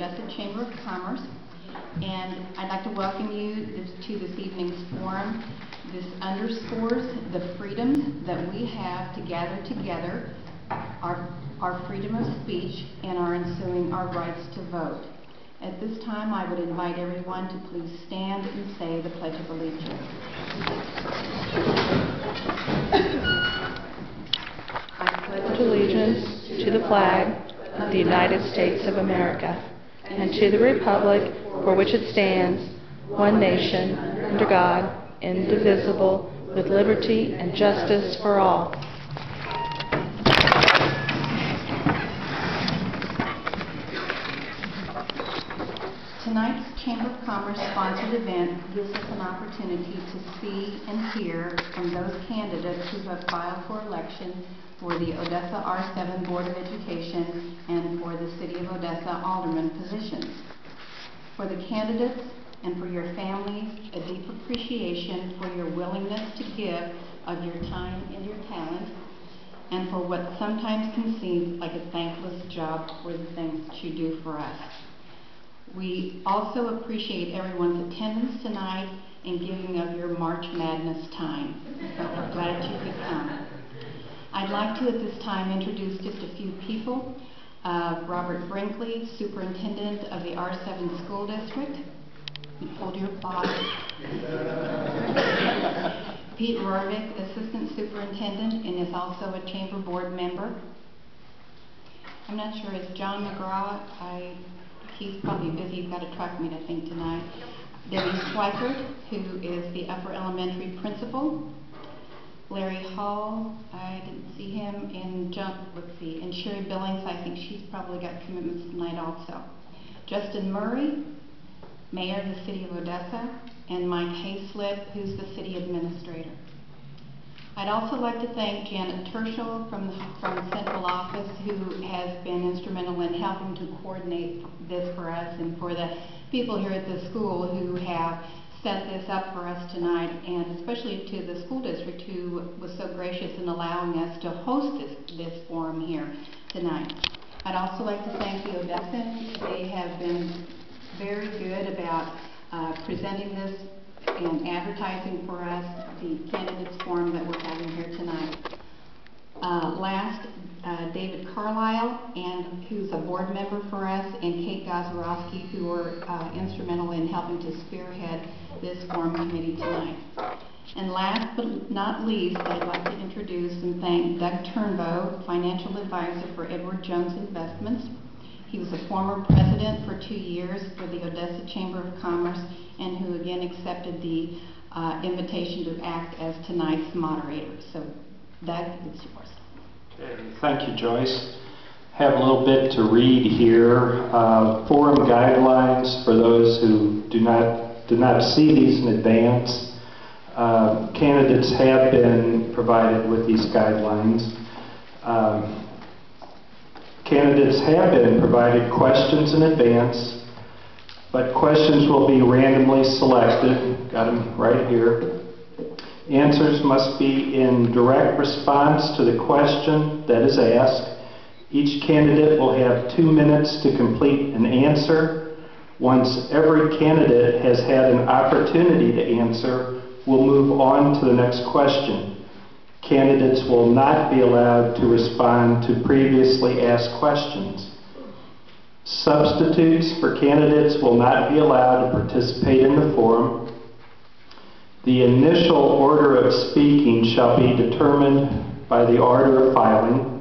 Odessa Chamber of Commerce, and I'd like to welcome you to this evening's forum. This underscores the freedoms that we have to gather together, our freedom of speech, and our ensuing our rights to vote. At this time, I would invite everyone to please stand and say the Pledge of Allegiance. I pledge allegiance to the flag of the United States of America and to the republic for which it stands, one nation, under God, indivisible, with liberty and justice for all. Tonight's Chamber of Commerce sponsored event gives us an opportunity to see and hear from those candidates who have filed for election for the Odessa R7 Board of Education and for the City of Odessa Alderman positions. For the candidates and for your families, a deep appreciation for your willingness to give of your time and your talent, and for what sometimes can seem like a thankless job for the things that you do for us. We also appreciate everyone's attendance tonight and giving of your March Madness time. So we're glad you could come. I'd like to at this time introduce just a few people. Robert Brinkley, Superintendent of the R7 School District. Hold your applause. Pete Rorvik, Assistant Superintendent, and is also a Chamber Board member. I'm not sure, is John McGraw? He's probably busy. He's got a track meet, I think, tonight. Debbie Schweikert, who is the upper elementary principal. Larry Hall, I didn't see him. And and Sherry Billings, I think she's probably got commitments tonight also. Justin Murray, Mayor of the City of Odessa, and Mike Hayslip, who's the City Administrator. I'd also like to thank Janet Tershel from the Central Office, who has been instrumental in helping to coordinate this for us, and for the people here at the school who have set this up for us tonight, and especially to the school district who was so gracious in allowing us to host this forum here tonight. I'd also like to thank the Odessans. They have been very good about presenting this and advertising for us the candidates forum that we're having here tonight. Last, David Carlisle, who's a board member for us, and Kate Gazarowski, who were instrumental in helping to spearhead this forum committee tonight. And last but not least, I'd like to introduce and thank Doug Turnbow, Financial Advisor for Edward Jones Investments. He was a former president for 2 years for the Odessa Chamber of Commerce, and who again accepted the invitation to act as tonight's moderator. So, Doug, it's yours. Okay, thank you, Joyce. Have a little bit to read here. Forum guidelines for those who did not see these in advance. Candidates have been provided with these guidelines. Candidates have been provided questions in advance, but questions will be randomly selected. Got them right here. Answers must be in direct response to the question that is asked. Each candidate will have 2 minutes to complete an answer. Once every candidate has had an opportunity to answer, we'll move on to the next question. Candidates will not be allowed to respond to previously asked questions. Substitutes for candidates will not be allowed to participate in the forum. The initial order of speaking shall be determined by the order of filing.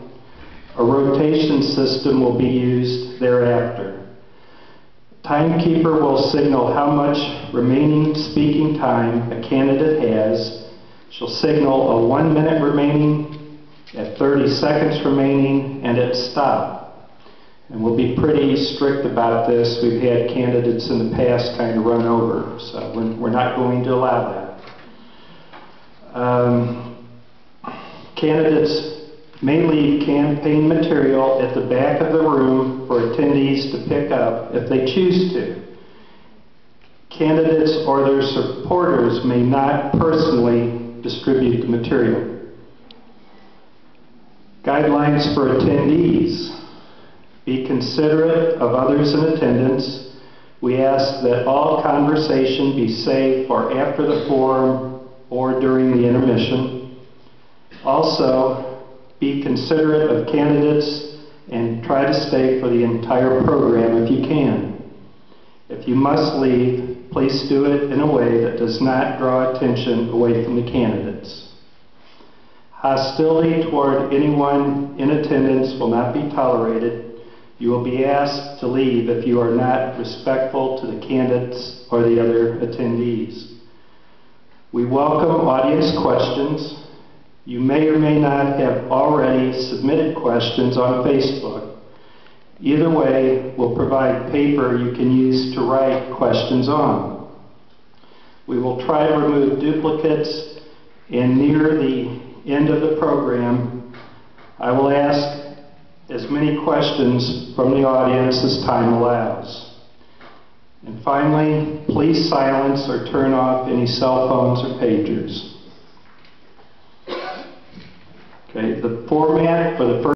A rotation system will be used thereafter. Timekeeper will signal how much remaining speaking time a candidate has. She'll signal a 1 minute remaining, at 30 seconds remaining, and at stop. And we'll be pretty strict about this. We've had candidates in the past kind of run over, so we're not going to allow that. Candidates may leave campaign material at the back of the room for attendees to pick up if they choose to. Candidates or their supporters may not personally distribute the material. Guidelines for attendees. Be considerate of others in attendance. We ask that all conversation be saved for after the forum or during the intermission. Also, be considerate of candidates and try to stay for the entire program if you can. If you must leave, please do it in a way that does not draw attention away from the candidates. Hostility toward anyone in attendance will not be tolerated. You will be asked to leave if you are not respectful to the candidates or the other attendees. We welcome audience questions. You may or may not have already submitted questions on Facebook. Either way, we'll provide paper you can use to write questions on. We will try to remove duplicates, and near the end of the program, I will ask as many questions from the audience as time allows. And finally, please silence or turn off any cell phones or pagers. Okay, the format for the first